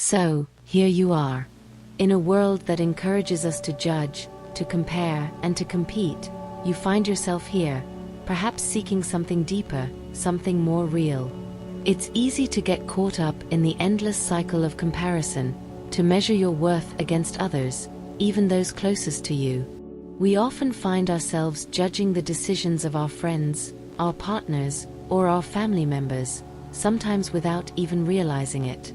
So, here you are. In a world that encourages us to judge, to compare, and to compete, you find yourself here, perhaps seeking something deeper, something more real. It's easy to get caught up in the endless cycle of comparison, to measure your worth against others, even those closest to you. We often find ourselves judging the decisions of our friends, our partners, or our family members, sometimes without even realizing it.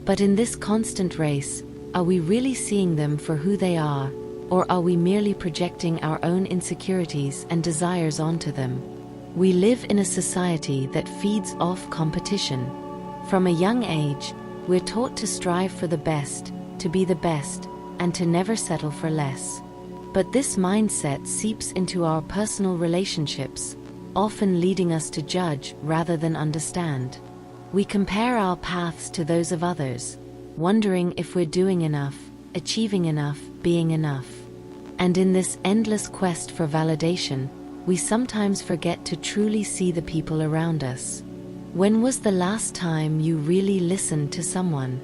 But in this constant race, are we really seeing them for who they are, or are we merely projecting our own insecurities and desires onto them? We live in a society that feeds off competition. From a young age, we're taught to strive for the best, to be the best, and to never settle for less. But this mindset seeps into our personal relationships, often leading us to judge rather than understand. We compare our paths to those of others, wondering if we're doing enough, achieving enough, being enough. And in this endless quest for validation, we sometimes forget to truly see the people around us. When was the last time you really listened to someone?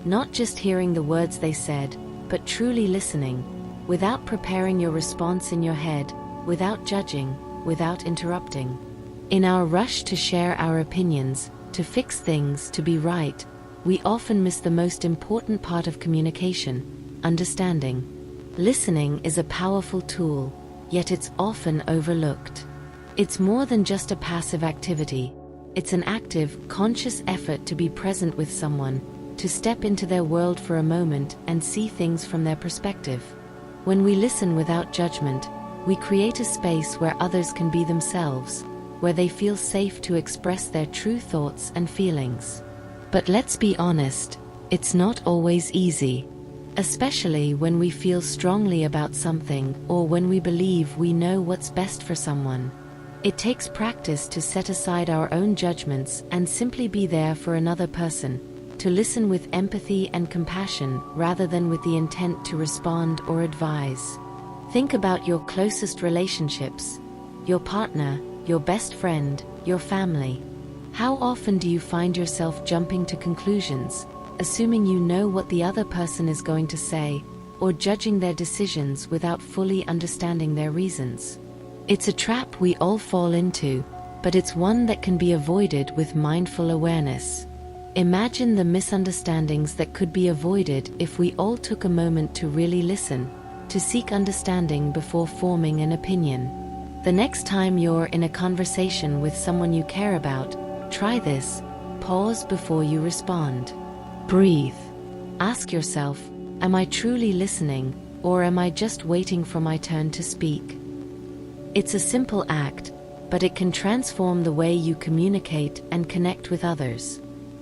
Not just hearing the words they said, but truly listening, without preparing your response in your head, without judging, without interrupting. In our rush to share our opinions, to fix things, to be right, we often miss the most important part of communication: understanding. Listening is a powerful tool, yet it's often overlooked. It's more than just a passive activity. It's an active, conscious effort to be present with someone, to step into their world for a moment and see things from their perspective. When we listen without judgment, we create a space where others can be themselves, where they feel safe to express their true thoughts and feelings. But let's be honest, it's not always easy. Especially when we feel strongly about something or when we believe we know what's best for someone. It takes practice to set aside our own judgments and simply be there for another person, to listen with empathy and compassion rather than with the intent to respond or advise. Think about your closest relationships, your partner, your best friend, your family. How often do you find yourself jumping to conclusions, assuming you know what the other person is going to say, or judging their decisions without fully understanding their reasons? It's a trap we all fall into, but it's one that can be avoided with mindful awareness. Imagine the misunderstandings that could be avoided if we all took a moment to really listen, to seek understanding before forming an opinion. The next time you're in a conversation with someone you care about, try this: pause before you respond. Breathe. Ask yourself, am I truly listening, or am I just waiting for my turn to speak? It's a simple act, but it can transform the way you communicate and connect with others.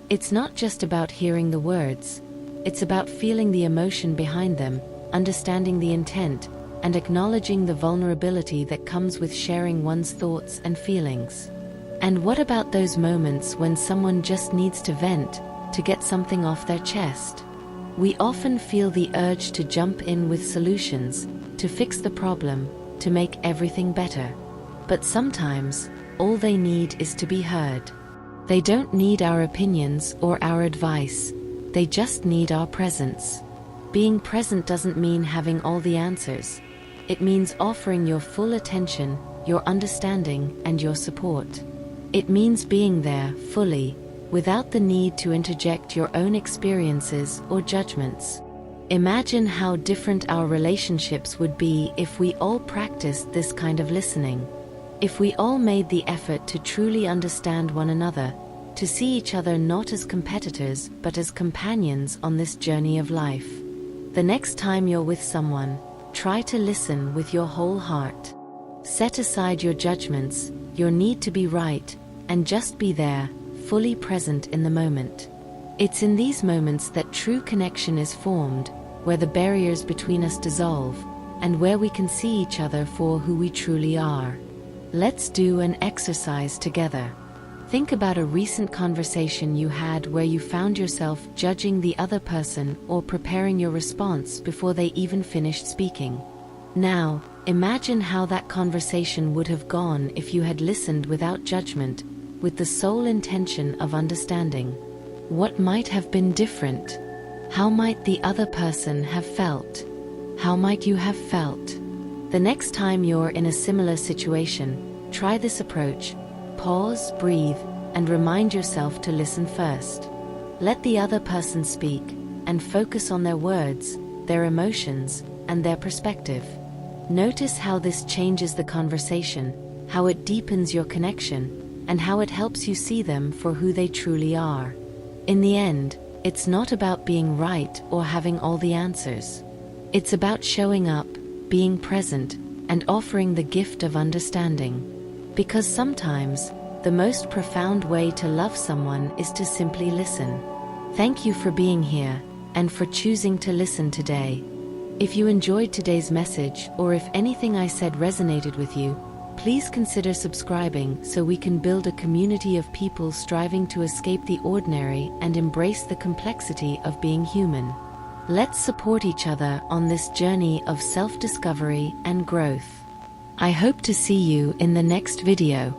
It's not just about hearing the words, it's about feeling the emotion behind them, understanding the intent, and acknowledging the vulnerability that comes with sharing one's thoughts and feelings. And what about those moments when someone just needs to vent, to get something off their chest? We often feel the urge to jump in with solutions, to fix the problem, to make everything better. But sometimes, all they need is to be heard. They don't need our opinions or our advice, they just need our presence. Being present doesn't mean having all the answers. It means offering your full attention, your understanding, and your support. It means being there, fully, without the need to interject your own experiences or judgments. Imagine how different our relationships would be if we all practiced this kind of listening. If we all made the effort to truly understand one another, to see each other not as competitors but as companions on this journey of life. The next time you're with someone, try to listen with your whole heart. Set aside your judgments, your need to be right, and just be there, fully present in the moment. It's in these moments that true connection is formed, where the barriers between us dissolve, and where we can see each other for who we truly are. Let's do an exercise together. Think about a recent conversation you had where you found yourself judging the other person or preparing your response before they even finished speaking. Now, imagine how that conversation would have gone if you had listened without judgment, with the sole intention of understanding. What might have been different? How might the other person have felt? How might you have felt? The next time you're in a similar situation, try this approach. Pause, breathe, and remind yourself to listen first. Let the other person speak, and focus on their words, their emotions, and their perspective. Notice how this changes the conversation, how it deepens your connection, and how it helps you see them for who they truly are. In the end, it's not about being right or having all the answers. It's about showing up, being present, and offering the gift of understanding. Because sometimes, the most profound way to love someone is to simply listen. Thank you for being here, and for choosing to listen today. If you enjoyed today's message, or if anything I said resonated with you, please consider subscribing so we can build a community of people striving to escape the ordinary and embrace the complexity of being human. Let's support each other on this journey of self-discovery and growth. I hope to see you in the next video.